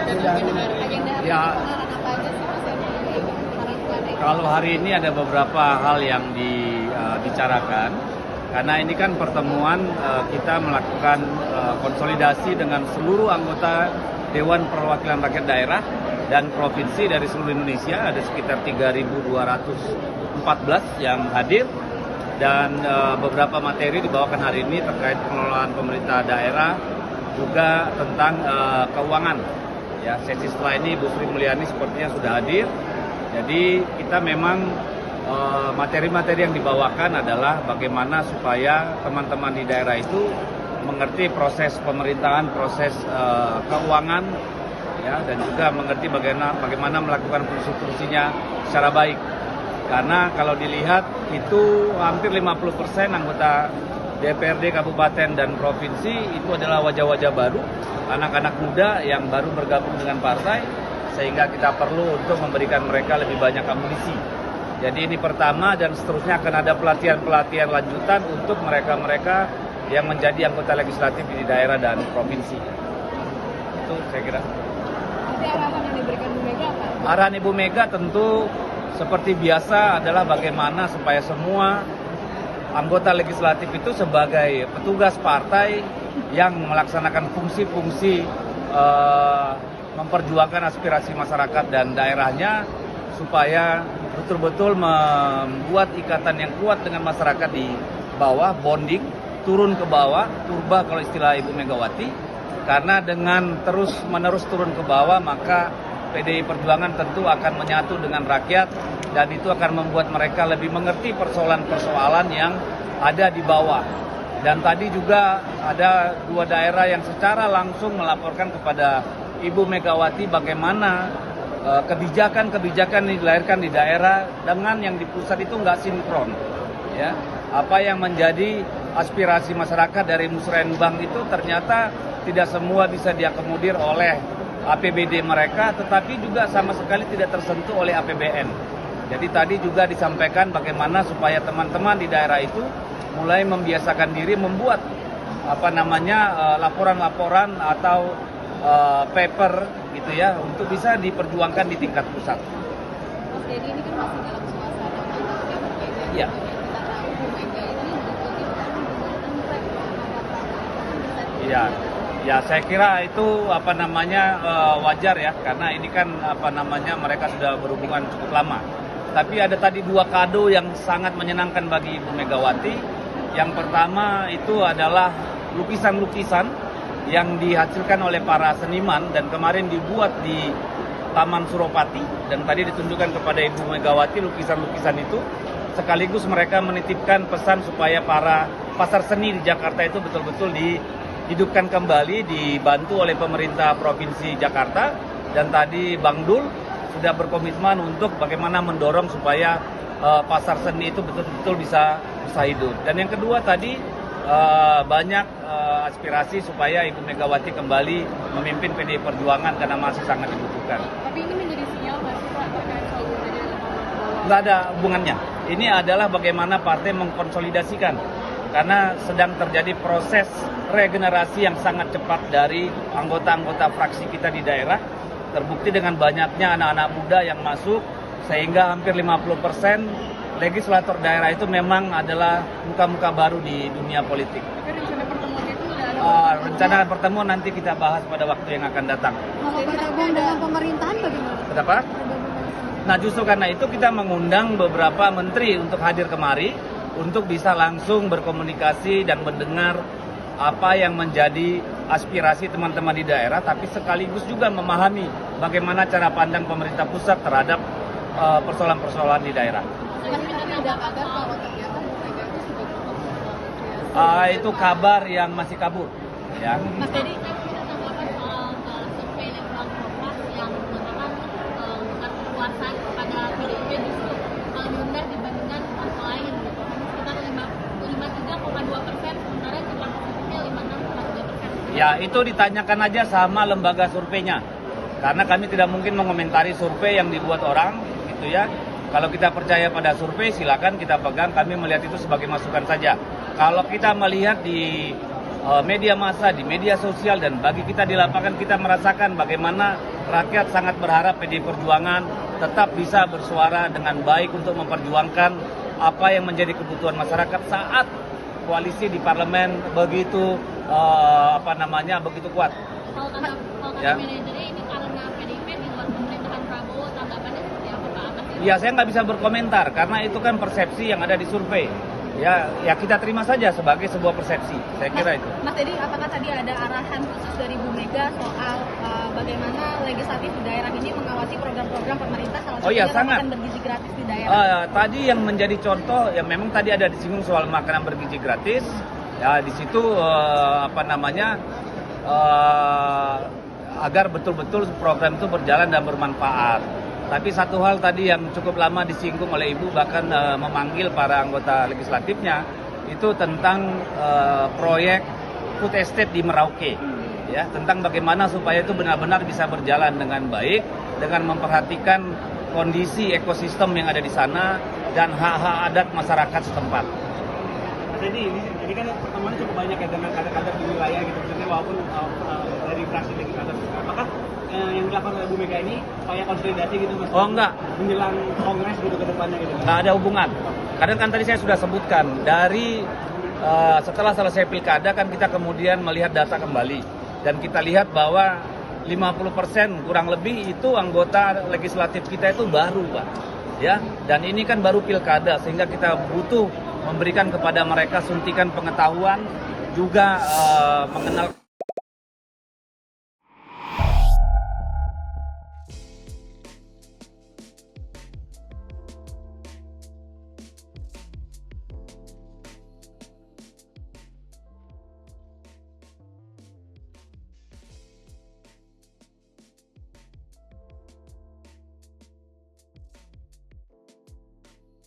dan agenda Ya, apa aja sih Mas yang disarankan? kalau hari ini ada beberapa hal yang dibicarakan, karena ini kan pertemuan kita melakukan konsolidasi dengan seluruh anggota Dewan Perwakilan Rakyat Daerah dan Provinsi dari seluruh Indonesia, ada sekitar 3.214 yang hadir, dan beberapa materi dibawakan hari ini terkait pengelolaan pemerintah daerah, juga tentang keuangan. Ya, sesi setelah ini Bu Sri Mulyani sepertinya sudah hadir. Jadi kita memang materi-materi yang dibawakan adalah bagaimana supaya teman-teman di daerah itu mengerti proses pemerintahan, proses keuangan, ya, dan juga mengerti bagaimana melakukan fungsi-fungsinya secara baik. Karena kalau dilihat itu hampir 50% anggota DPRD Kabupaten dan Provinsi itu adalah wajah-wajah baru, anak-anak muda yang baru bergabung dengan partai, sehingga kita perlu untuk memberikan mereka lebih banyak amunisi. Jadi ini pertama, dan seterusnya akan ada pelatihan-pelatihan lanjutan untuk mereka-mereka yang menjadi anggota legislatif di daerah dan provinsi. Itu saya kira. Nanti arahan yang diberikan Bu Mega apa? Arahan Ibu Mega tentu seperti biasa adalah bagaimana supaya semua anggota legislatif itu sebagai petugas partai yang melaksanakan fungsi-fungsi memperjuangkan aspirasi masyarakat dan daerahnya, supaya betul-betul membuat ikatan yang kuat dengan masyarakat di bawah, bonding, turun ke bawah, turba kalau istilah Ibu Megawati, karena dengan terus-menerus turun ke bawah maka PDI Perjuangan tentu akan menyatu dengan rakyat, dan itu akan membuat mereka lebih mengerti persoalan-persoalan yang ada di bawah. Dan tadi juga ada 2 daerah yang secara langsung melaporkan kepada Ibu Megawati bagaimana kebijakan-kebijakan yang dilahirkan di daerah dengan yang di pusat itu nggak sinkron. Ya, apa yang menjadi aspirasi masyarakat dari Musrenbang itu ternyata tidak semua bisa diakomodir oleh APBD mereka, tetapi juga sama sekali tidak tersentuh oleh APBN. Jadi tadi juga disampaikan bagaimana supaya teman-teman di daerah itu mulai membiasakan diri membuat laporan-laporan atau paper gitu ya, untuk bisa diperjuangkan di tingkat pusat. Mas Dedi, ini kan masih dalam suasana panas yang berbeda. Ya. Kita tahu Bu Mega ini mendukung Iya. Ya, saya kira itu wajar ya, karena ini kan mereka sudah berhubungan cukup lama. Tapi ada tadi 2 kado yang sangat menyenangkan bagi Ibu Megawati. Yang pertama itu adalah lukisan-lukisan yang dihasilkan oleh para seniman dan kemarin dibuat di Taman Suropati, dan tadi ditunjukkan kepada Ibu Megawati lukisan-lukisan itu, sekaligus mereka menitipkan pesan supaya para pasar seni di Jakarta itu betul-betul dihidupkan kembali, dibantu oleh pemerintah Provinsi Jakarta, dan tadi Bang Dul sudah berkomitmen untuk bagaimana mendorong supaya pasar seni itu betul-betul bisa hidup. Dan yang kedua tadi banyak aspirasi supaya Ibu Megawati kembali memimpin PDI Perjuangan karena masih sangat dibutuhkan. Tapi ini menjadi sinyal nggak sih Pak terkait soal hubungannya dengan Pak? Nggak ada hubungannya. Ini adalah bagaimana partai mengkonsolidasikan, karena sedang terjadi proses regenerasi yang sangat cepat dari anggota-anggota fraksi kita di daerah. Terbukti dengan banyaknya anak-anak muda yang masuk, sehingga hampir 50% legislator daerah itu memang adalah muka-muka baru di dunia politik. Tapi rencana pertemuan itu udah ada? Rencana pertemuan nanti kita bahas pada waktu yang akan datang. Kalau bergabung dengan pemerintahan bagaimana? Kenapa? Nah, justru karena itu kita mengundang beberapa menteri untuk hadir kemari, untuk bisa langsung berkomunikasi dan mendengar apa yang menjadi aspirasi teman-teman di daerah, tapi sekaligus juga memahami bagaimana cara pandang pemerintah pusat terhadap persoalan-persoalan di daerah. Ada kabar kalau ternyata Bu Mega itu sudah berkomunikasi. Itu kabar yang masih kabur. Ya. Mas Dedi, survei Litbang Kompas yang mengatakan tingkat kepuasan kepada PDIP justru rendah dibandingkan partai lain, gitu. Sekitar 53,2%, sementara tingkat positifnya 56,2%. Ya, itu ditanyakan aja sama lembaga surveinya. Karena kami tidak mungkin mengomentari survei yang dibuat orang, gitu ya. Kalau kita percaya pada survei, silakan kita pegang. Kami melihat itu sebagai masukan saja. Kalau kita melihat di media massa, di media sosial, dan bagi kita di lapangan kita merasakan bagaimana rakyat sangat berharap PDI Perjuangan tetap bisa bersuara dengan baik untuk memperjuangkan apa yang menjadi kebutuhan masyarakat saat koalisi di parlemen begitu begitu kuat. Kalau kata Ya. manajernya ini karena PDIP di luar pemerintahan Prabowo, tanggapannya seperti apa Pak? Apa sih? Ya, saya nggak bisa berkomentar karena itu kan persepsi yang ada di survei. Ya kita terima saja sebagai sebuah persepsi. Saya kira itu. Mas Dedi, apakah tadi ada arahan khusus dari Bu Mega soal bagaimana legislatif di daerah ini mengawasi program-program pemerintah salah Oh iya, satunya sangat. makan bergizi gratis di daerah? Tadi yang menjadi contoh ya memang tadi ada disinggung soal makanan bergizi gratis. Ya di situ agar betul-betul program itu berjalan dan bermanfaat. Tapi satu hal tadi yang cukup lama disinggung oleh Ibu, bahkan memanggil para anggota legislatifnya, itu tentang proyek food estate di Merauke. Ya, tentang bagaimana supaya itu benar-benar bisa berjalan dengan baik, dengan memperhatikan kondisi ekosistem yang ada di sana dan hak-hak adat masyarakat setempat. Jadi ini kan pertemuan cukup banyak ya dengan kader-kader di wilayah gitu, maksudnya walaupun dari fraksi legislatif. Apakah yang dilakukan oleh Bu Mega ini upaya konsolidasi gitu Mas? Oh, enggak. Menjelang kongres gitu ke depannya gitu. Nggak ada hubungan. Kadang kan tadi saya sudah sebutkan, dari setelah selesai pilkada kan kita kemudian melihat data kembali. Dan kita lihat bahwa 50% kurang lebih itu anggota legislatif kita itu baru, Pak. Ya, dan ini kan baru pilkada sehingga kita butuh memberikan kepada mereka suntikan pengetahuan, juga mengenal